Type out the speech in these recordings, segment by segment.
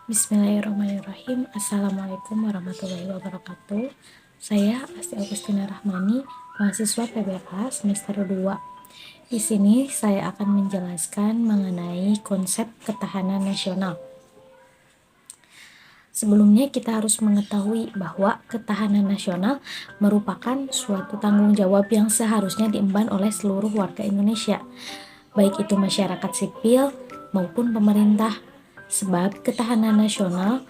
Bismillahirrahmanirrahim. Assalamualaikum warahmatullahi wabarakatuh. Saya Asti Agustina Rahmani, mahasiswa PBK semester 2. Di sini saya akan menjelaskan mengenai konsep ketahanan nasional. Sebelumnya kita harus mengetahui bahwa ketahanan nasional merupakan suatu tanggung jawab yang seharusnya diemban oleh seluruh warga Indonesia, baik itu masyarakat sipil maupun pemerintah. Sebab ketahanan nasional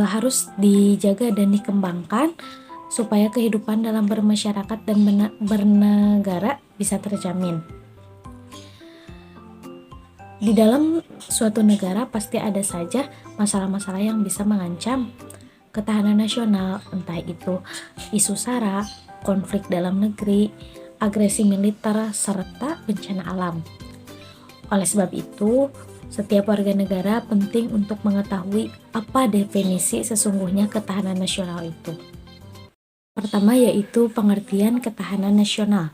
harus dijaga dan dikembangkan supaya kehidupan dalam bermasyarakat dan bernegara bisa terjamin. Di dalam suatu negara pasti ada saja masalah-masalah yang bisa mengancam ketahanan nasional, entah itu isu SARA, konflik dalam negeri, agresi militer, serta bencana alam. Oleh sebab itu, setiap warga negara penting untuk mengetahui apa definisi sesungguhnya ketahanan nasional itu. Pertama yaitu pengertian ketahanan nasional.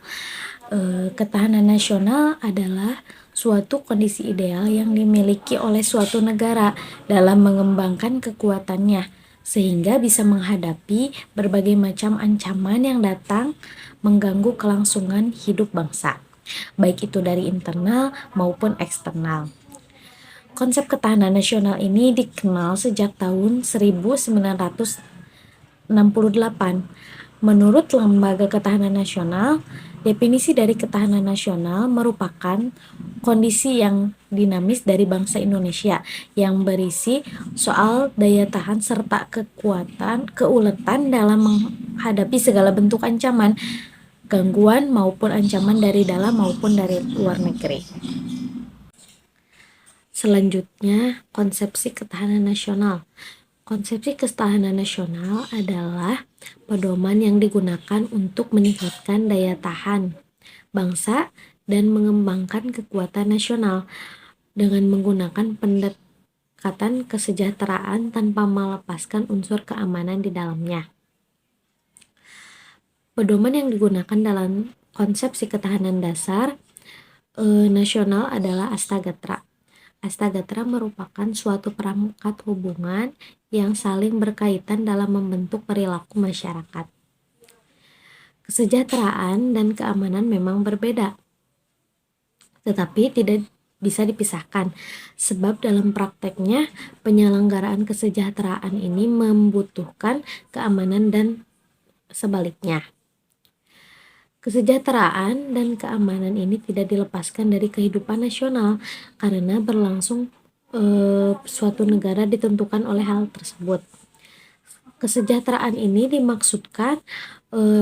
Ketahanan nasional adalah suatu kondisi ideal yang dimiliki oleh suatu negara dalam mengembangkan kekuatannya sehingga bisa menghadapi berbagai macam ancaman yang datang mengganggu kelangsungan hidup bangsa, baik itu dari internal maupun eksternal. Konsep ketahanan nasional ini dikenal sejak tahun 1968. Menurut Lembaga Ketahanan Nasional, definisi dari ketahanan nasional merupakan kondisi yang dinamis dari bangsa Indonesia yang berisi soal daya tahan serta keuletan dalam menghadapi segala bentuk ancaman, gangguan maupun ancaman dari dalam maupun dari luar negeri. Selanjutnya, konsepsi ketahanan nasional. Konsepsi ketahanan nasional adalah pedoman yang digunakan untuk meningkatkan daya tahan bangsa dan mengembangkan kekuatan nasional dengan menggunakan pendekatan kesejahteraan tanpa melepaskan unsur keamanan di dalamnya. Pedoman yang digunakan dalam konsepsi ketahanan dasar nasional adalah Astagatra. Astagatra merupakan suatu perangkat hubungan yang saling berkaitan dalam membentuk perilaku masyarakat. Kesejahteraan dan keamanan memang berbeda, tetapi tidak bisa dipisahkan, sebab dalam prakteknya penyelenggaraan kesejahteraan ini membutuhkan keamanan dan sebaliknya. Kesejahteraan dan keamanan ini tidak dilepaskan dari kehidupan nasional karena berlangsung suatu negara ditentukan oleh hal tersebut. Kesejahteraan ini dimaksudkan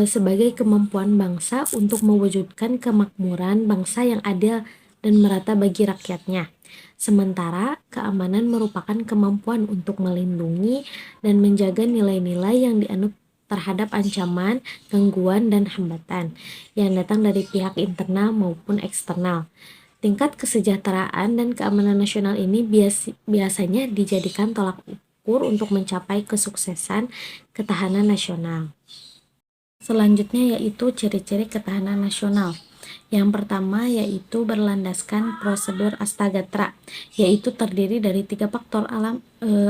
sebagai kemampuan bangsa untuk mewujudkan kemakmuran bangsa yang adil dan merata bagi rakyatnya. Sementara keamanan merupakan kemampuan untuk melindungi dan menjaga nilai-nilai yang dianut terhadap ancaman, gangguan, dan hambatan yang datang dari pihak internal maupun eksternal. Tingkat kesejahteraan dan keamanan nasional ini biasanya dijadikan tolak ukur untuk mencapai kesuksesan ketahanan nasional. Selanjutnya yaitu ciri-ciri ketahanan nasional. Yang pertama yaitu berlandaskan prosedur Astagatra, yaitu terdiri dari 3 faktor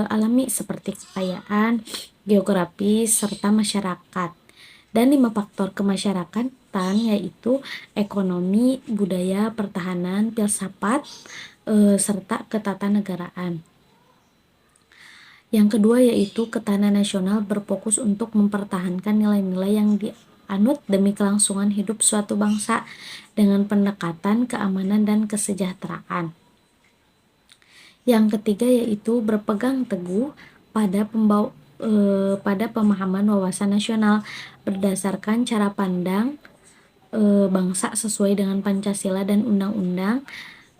alami seperti kekayaan, geografis, serta masyarakat, dan 5 faktor kemasyarakatan yaitu ekonomi, budaya, pertahanan, filsafat, serta ketatanegaraan. Yang kedua yaitu ketahanan nasional berfokus untuk mempertahankan nilai-nilai yang dianut demi kelangsungan hidup suatu bangsa dengan pendekatan keamanan dan kesejahteraan. Yang ketiga yaitu berpegang teguh pada pemahaman wawasan nasional berdasarkan cara pandang bangsa sesuai dengan Pancasila dan Undang-Undang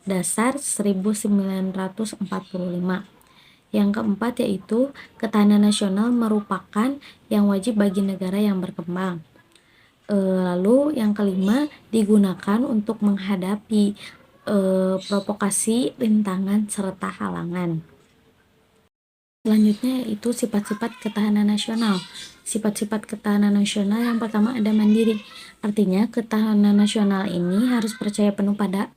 Dasar 1945. Yang keempat yaitu ketahanan nasional merupakan yang wajib bagi negara yang berkembang. Lalu yang kelima digunakan untuk menghadapi provokasi, rintangan, serta halangan. Selanjutnya yaitu sifat-sifat ketahanan nasional. Sifat-sifat ketahanan nasional yang pertama ada mandiri. Artinya ketahanan nasional ini harus percaya penuh pada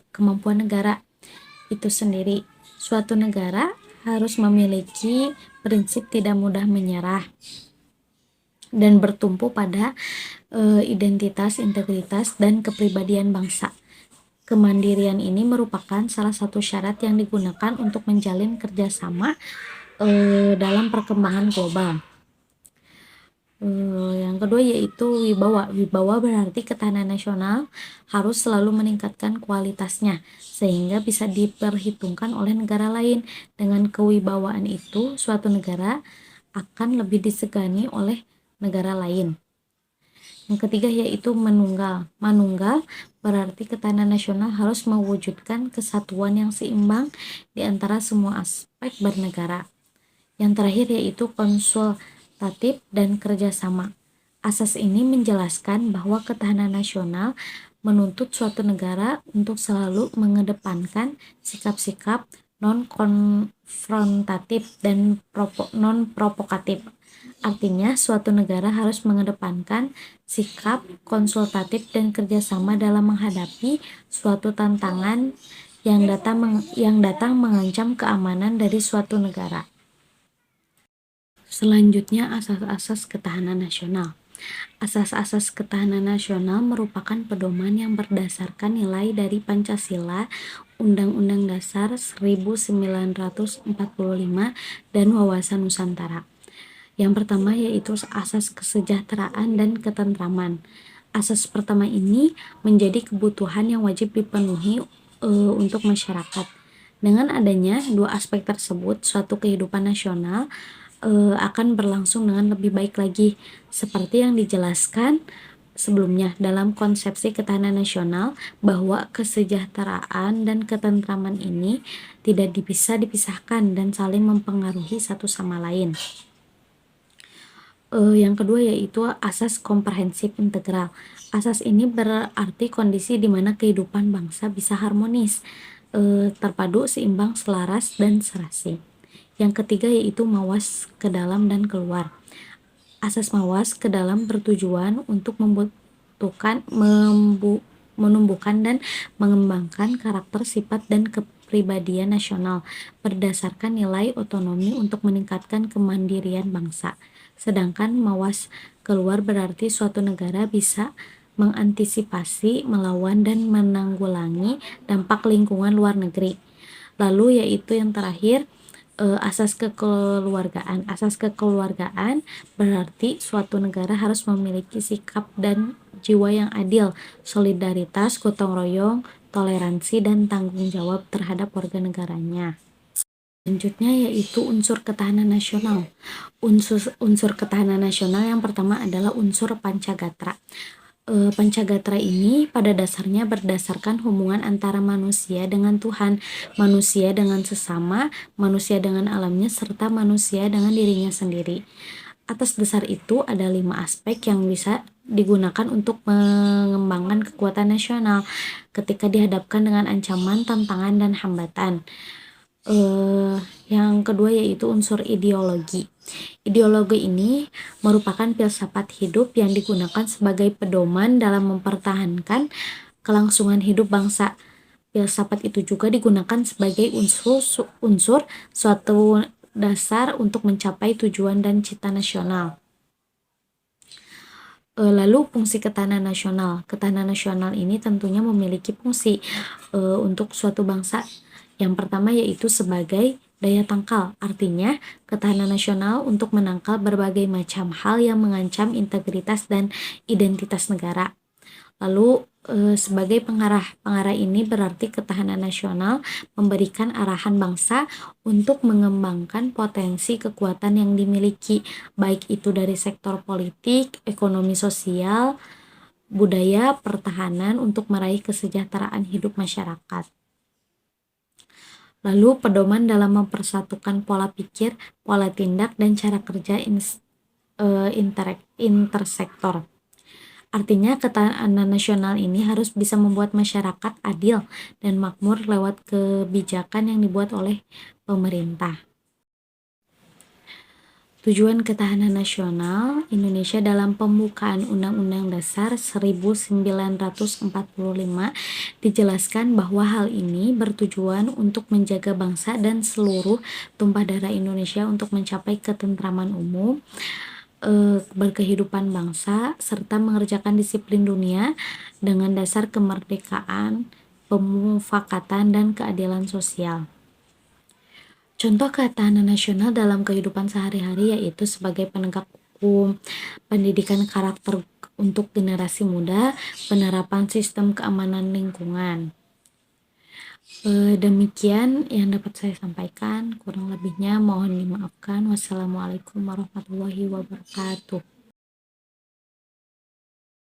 kemampuan negara itu sendiri. Suatu negara harus memiliki prinsip tidak mudah menyerah dan bertumpu pada identitas, integritas, dan kepribadian bangsa. Kemandirian ini merupakan salah satu syarat yang digunakan untuk menjalin kerjasama dalam perkembangan global. Yang kedua yaitu wibawa. Wibawa berarti ketahanan nasional harus selalu meningkatkan kualitasnya sehingga bisa diperhitungkan oleh negara lain. Dengan kewibawaan itu, suatu negara akan lebih disegani oleh negara lain. Yang ketiga yaitu manunggal. Manunggal berarti ketahanan nasional harus mewujudkan kesatuan yang seimbang di antara semua aspek bernegara. Yang terakhir yaitu konsultatif dan kerjasama. Asas ini menjelaskan bahwa ketahanan nasional menuntut suatu negara untuk selalu mengedepankan sikap-sikap non-konfrontatif dan non-provokatif. Artinya, suatu negara harus mengedepankan sikap konsultatif dan kerjasama dalam menghadapi suatu tantangan yang datang mengancam keamanan dari suatu negara. Selanjutnya, asas-asas ketahanan nasional. Asas-asas ketahanan nasional merupakan pedoman yang berdasarkan nilai dari Pancasila, Undang-Undang Dasar 1945, dan Wawasan Nusantara. Yang pertama yaitu asas kesejahteraan dan ketentraman. Asas pertama ini menjadi kebutuhan yang wajib dipenuhi untuk masyarakat. Dengan adanya dua aspek tersebut, suatu kehidupan nasional akan berlangsung dengan lebih baik lagi, seperti yang dijelaskan sebelumnya dalam konsepsi ketahanan nasional, bahwa kesejahteraan dan ketentraman ini tidak bisa dipisahkan dan saling mempengaruhi satu sama lain. Yang kedua yaitu asas komprehensif integral. Asas ini berarti kondisi di mana kehidupan bangsa bisa harmonis, terpadu, seimbang, selaras, dan serasi. Yang ketiga yaitu mawas ke dalam dan keluar. Asas mawas ke dalam bertujuan untuk menumbuhkan dan mengembangkan karakter, sifat, dan kepribadian nasional berdasarkan nilai otonomi untuk meningkatkan kemandirian bangsa. Sedangkan mawas keluar berarti suatu negara bisa mengantisipasi, melawan, dan menanggulangi dampak lingkungan luar negeri. Lalu yaitu yang terakhir, asas kekeluargaan. Asas kekeluargaan berarti suatu negara harus memiliki sikap dan jiwa yang adil, solidaritas, gotong royong, toleransi, dan tanggung jawab terhadap warga negaranya. Selanjutnya yaitu unsur ketahanan nasional. Unsur ketahanan nasional yang pertama adalah unsur Pancagatra. Pancagatra ini pada dasarnya berdasarkan hubungan antara manusia dengan Tuhan, manusia dengan sesama, manusia dengan alamnya, serta manusia dengan dirinya sendiri. Atas dasar itu ada 5 aspek yang bisa digunakan untuk mengembangkan kekuatan nasional ketika dihadapkan dengan ancaman, tantangan, dan hambatan. Yang kedua yaitu unsur ideologi. Ideologi ini merupakan filsafat hidup yang digunakan sebagai pedoman dalam mempertahankan kelangsungan hidup bangsa. Filsafat itu juga digunakan sebagai unsur suatu dasar untuk mencapai tujuan dan cita nasional. Lalu fungsi ketahanan nasional. Ketahanan nasional ini tentunya memiliki fungsi untuk suatu bangsa. Yang pertama yaitu sebagai daya tangkal, artinya ketahanan nasional untuk menangkal berbagai macam hal yang mengancam integritas dan identitas negara. Lalu sebagai pengarah. Pengarah ini berarti ketahanan nasional memberikan arahan bangsa untuk mengembangkan potensi kekuatan yang dimiliki, baik itu dari sektor politik, ekonomi sosial, budaya, pertahanan untuk meraih kesejahteraan hidup masyarakat. Lalu pedoman dalam mempersatukan pola pikir, pola tindak, dan cara kerja intersektor. Artinya ketahanan nasional ini harus bisa membuat masyarakat adil dan makmur lewat kebijakan yang dibuat oleh pemerintah. Tujuan ketahanan nasional Indonesia dalam pembukaan Undang-Undang Dasar 1945 dijelaskan bahwa hal ini bertujuan untuk menjaga bangsa dan seluruh tumpah darah Indonesia untuk mencapai ketentraman umum, berkehidupan bangsa, serta mengerjakan disiplin dunia dengan dasar kemerdekaan, pemufakatan, dan keadilan sosial. Contoh ketahanan nasional dalam kehidupan sehari-hari yaitu sebagai penegak hukum, pendidikan karakter untuk generasi muda, penerapan sistem keamanan lingkungan. Demikian yang dapat saya sampaikan, kurang lebihnya mohon dimaafkan. Wassalamualaikum warahmatullahi wabarakatuh.